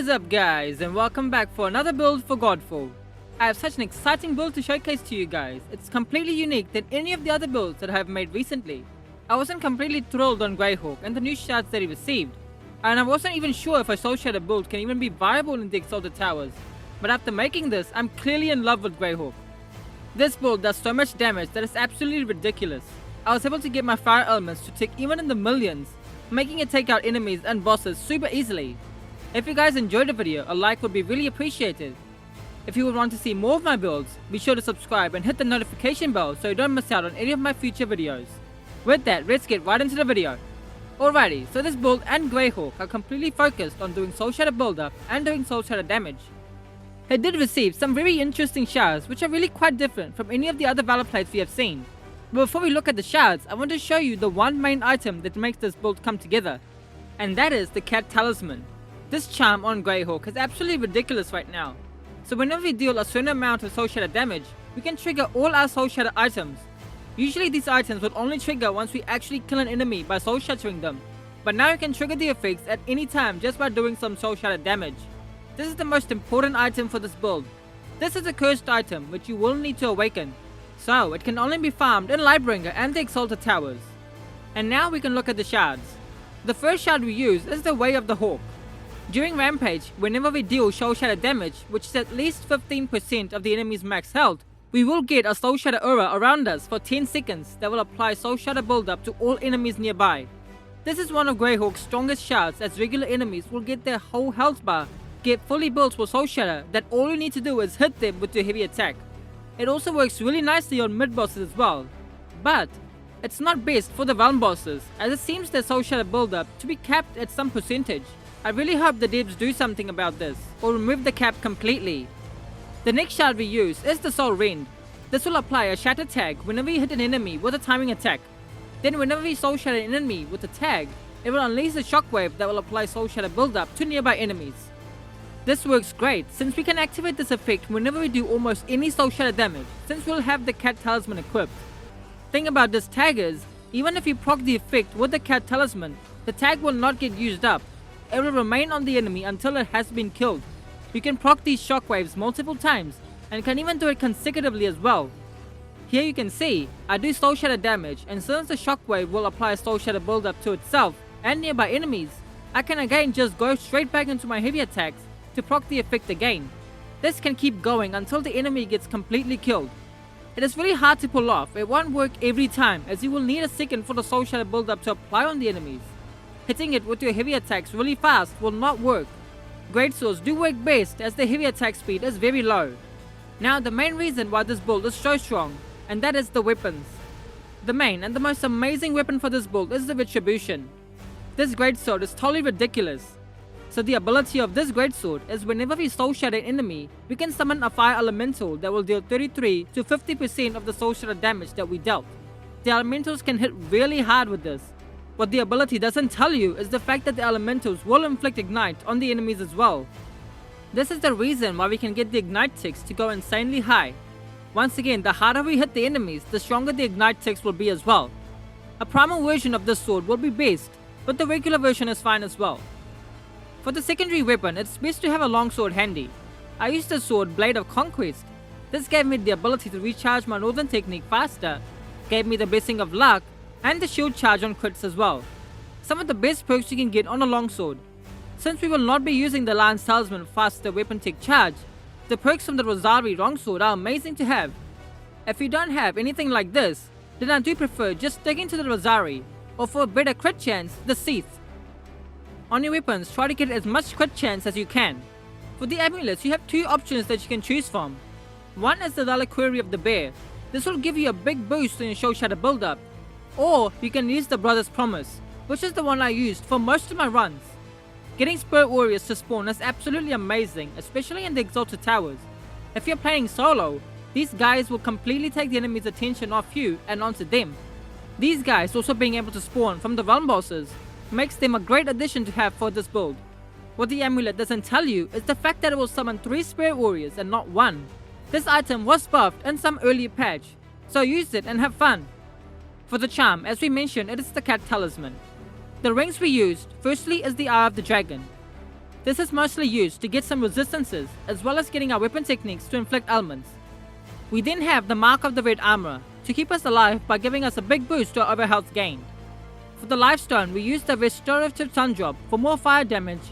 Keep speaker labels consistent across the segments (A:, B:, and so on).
A: is up, guys, and welcome back for another build for Godfall. I have such an exciting build to showcase to you guys. It's completely unique than any of the other builds that I have made recently. I wasn't completely thrilled on Greyhawk and the new shards that he received, and I wasn't even sure if a Soulshatter build can even be viable in the Exalted towers. But after making this, I'm clearly in love with Greyhawk. This build does so much damage that it's absolutely ridiculous. I was able to get my fire elements to tick even in the millions, making it take out enemies and bosses super easily. If you guys enjoyed the video, a like would be really appreciated. If you would want to see more of my builds, be sure to subscribe and hit the notification bell so you don't miss out on any of my future videos. With that, let's get right into the video. Alrighty, so this build and Greyhawk are completely focused on doing Soulshatter build-up and doing Soulshatter damage. It did receive some very interesting shards which are really quite different from any of the other valor plates we have seen. But before we look at the shards, I want to show you the one main item that makes this build come together. And that is the cat talisman. This charm on Greyhawk is absolutely ridiculous right now. So whenever we deal a certain amount of Soulshatter damage, we can trigger all our Soulshatter items. Usually these items would only trigger once we actually kill an enemy by Soulshattering them. But now you can trigger the effects at any time just by doing some Soulshatter damage. This is the most important item for this build. This is a cursed item which you will need to awaken. So it can only be farmed in Lightbringer and the Exalted towers. And now we can look at the shards. The first shard we use is the Way of the Hawk. During Rampage, whenever we deal Soulshatter damage, which is at least 15% of the enemy's max health, we will get a Soulshatter aura around us for 10 seconds that will apply Soulshatter build-up to all enemies nearby. This is one of Greyhawk's strongest shards, as regular enemies will get their whole health bar, get fully built for Soulshatter, that all you need to do is hit them with your heavy attack. It also works really nicely on mid bosses as well. But it's not best for the realm bosses, as it seems their Soulshatter build-up to be capped at some percentage. I really hope the devs do something about this, or remove the cap completely. The next shard we use is the Soul Rend. This will apply a shatter tag whenever you hit an enemy with a timing attack. Then whenever we Soulshatter an enemy with a tag, it will unleash a shockwave that will apply Soulshatter build-up to nearby enemies. This works great since we can activate this effect whenever we do almost any Soulshatter damage, since we'll have the cat talisman equipped. Thing about this tag is, even if you proc the effect with the cat talisman, the tag will not get used up. It will remain on the enemy until it has been killed. You can proc these shockwaves multiple times and can even do it consecutively as well. Here you can see, I do Soulshatter damage, and since the shockwave will apply a Soulshatter build-up to itself and nearby enemies, I can again just go straight back into my heavy attacks to proc the effect again. This can keep going until the enemy gets completely killed. It is really hard to pull off, it won't work every time, as you will need a second for the Soulshatter build-up to apply on the enemies. Hitting it with your heavy attacks really fast will not work. Great swords do work best as the heavy attack speed is very low. Now the main reason why this build is so strong, and that is the weapons. The main and the most amazing weapon for this build is the Retribution. This greatsword is totally ridiculous. So the ability of this greatsword is whenever we Soulshatter an enemy, we can summon a fire elemental that will deal 33 to 50% of the Soulshatter damage that we dealt. The elementals can hit really hard with this. What the ability doesn't tell you is the fact that the elementals will inflict ignite on the enemies as well. This is the reason why we can get the ignite ticks to go insanely high. Once again, the harder we hit the enemies, the stronger the ignite ticks will be as well. A primal version of this sword will be best, but the regular version is fine as well. For the secondary weapon, it's best to have a longsword handy. I used the sword Blade of Conquest. This gave me the ability to recharge my northern technique faster, gave me the blessing of luck, and the shield charge on crits as well. Some of the best perks you can get on a longsword. Since we will not be using the Lion's Talisman faster weapon tech charge, the perks from the Rosary longsword are amazing to have. If you don't have anything like this, then I do prefer just sticking to the Rosary, or for a better crit chance, the Seath. On your weapons, try to get as much crit chance as you can. For the amulets, you have two options that you can choose from. One is the Reliquary of the Bear. This will give you a big boost in your Soulshatter build-up. Or you can use the Brother's Promise, which is the one I used for most of my runs. Getting Spirit Warriors to spawn is absolutely amazing, especially in the Exalted towers. If you're playing solo, these guys will completely take the enemy's attention off you and onto them. These guys also being able to spawn from the realm bosses makes them a great addition to have for this build. What the amulet doesn't tell you is the fact that it will summon 3 Spirit Warriors and not 1. This item was buffed in some earlier patch, so use it and have fun. For the charm, as we mentioned, it is the cat talisman. The rings we used, firstly is the Eye of the Dragon. This is mostly used to get some resistances as well as getting our weapon techniques to inflict ailments. We then have the Mark of the Red Armor to keep us alive by giving us a big boost to our overhealth gained. For the Lifestone, we use the Restorative Sun Drop for more fire damage,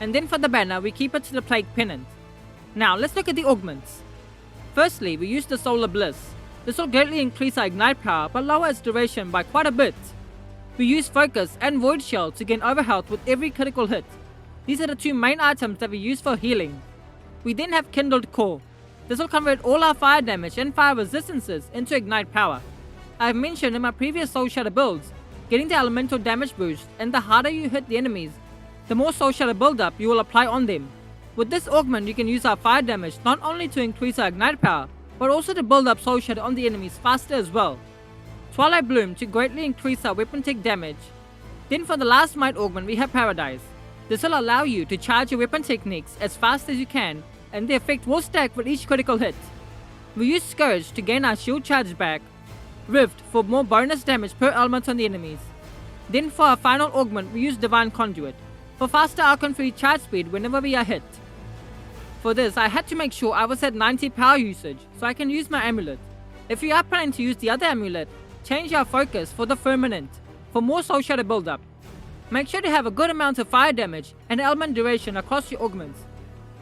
A: and then for the banner we keep it to the Plague Pennant. Now let's look at the Augments. Firstly, we use the Solar Bliss. This will greatly increase our ignite power but lower its duration by quite a bit. We use Focus and Void Shell to gain overhealth with every critical hit. These are the two main items that we use for healing. We then have Kindled Core. This will convert all our fire damage and fire resistances into ignite power. I have mentioned in my previous Soulshatter builds, getting the elemental damage boost, and the harder you hit the enemies, the more Soulshatter build-up you will apply on them. With this augment you can use our fire damage not only to increase our ignite power, but also to build up Soulshatter on the enemies faster as well. Twilight Bloom to greatly increase our weapon tech damage. Then for the last might augment we have Paradise. This will allow you to charge your weapon techniques as fast as you can, and the effect will stack with each critical hit. We use Scourge to gain our shield charge back, Rift for more bonus damage per element on the enemies. Then for our final augment we use Divine Conduit for faster icon-free charge speed whenever we are hit. For this I had to make sure I was at 90 power usage so I can use my amulet. If you are planning to use the other amulet, change your focus for the Firmament for more Soulshatter build-up. Make sure to have a good amount of fire damage and element duration across your augments.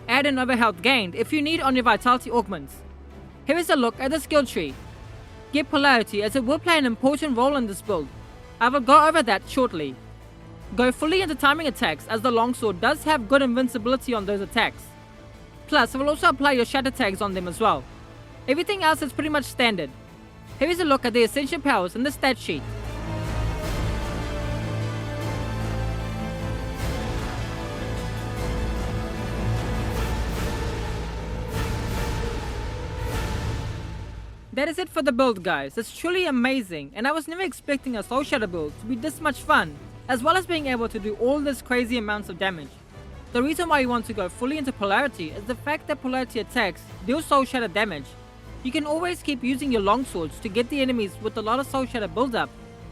A: Add in overhealth gained if you need on your vitality augments. Here is a look at the skill tree. Get Polarity as it will play an important role in this build. I will go over that shortly. Go fully into timing attacks as the longsword does have good invincibility on those attacks. Plus, I will also apply your shatter tags on them as well. Everything else is pretty much standard. Here is a look at the Ascension powers in the stat sheet. That is it for the build, guys. It's truly amazing, and I was never expecting a Soulshatter build to be this much fun, as well as being able to do all this crazy amounts of damage. The reason why you want to go fully into Polarity is the fact that Polarity attacks deal Soulshatter damage. You can always keep using your longswords to get the enemies with a lot of Soulshatter build-up,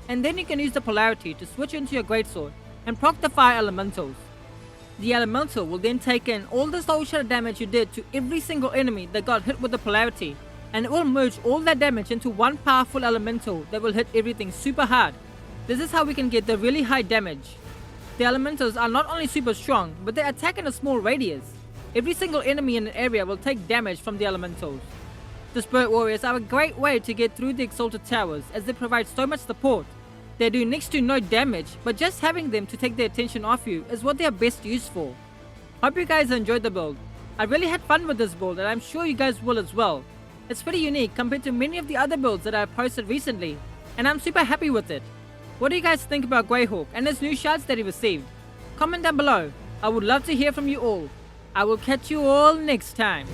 A: and then you can use the Polarity to switch into your greatsword and proc the fire elementals. The elemental will then take in all the Soulshatter damage you did to every single enemy that got hit with the Polarity, and it will merge all that damage into one powerful elemental that will hit everything super hard. This is how we can get the really high damage. The elementals are not only super strong, but they attack in a small radius. Every single enemy in an area will take damage from the elementals. The Spirit Warriors are a great way to get through the Exalted towers as they provide so much support. They do next to no damage, but just having them to take their attention off you is what they are best used for. Hope you guys enjoyed the build. I really had fun with this build and I'm sure you guys will as well. It's pretty unique compared to many of the other builds that I've posted recently, and I'm super happy with it. What do you guys think about Greyhawk and his new shards that he received? Comment down below. I would love to hear from you all. I will catch you all next time.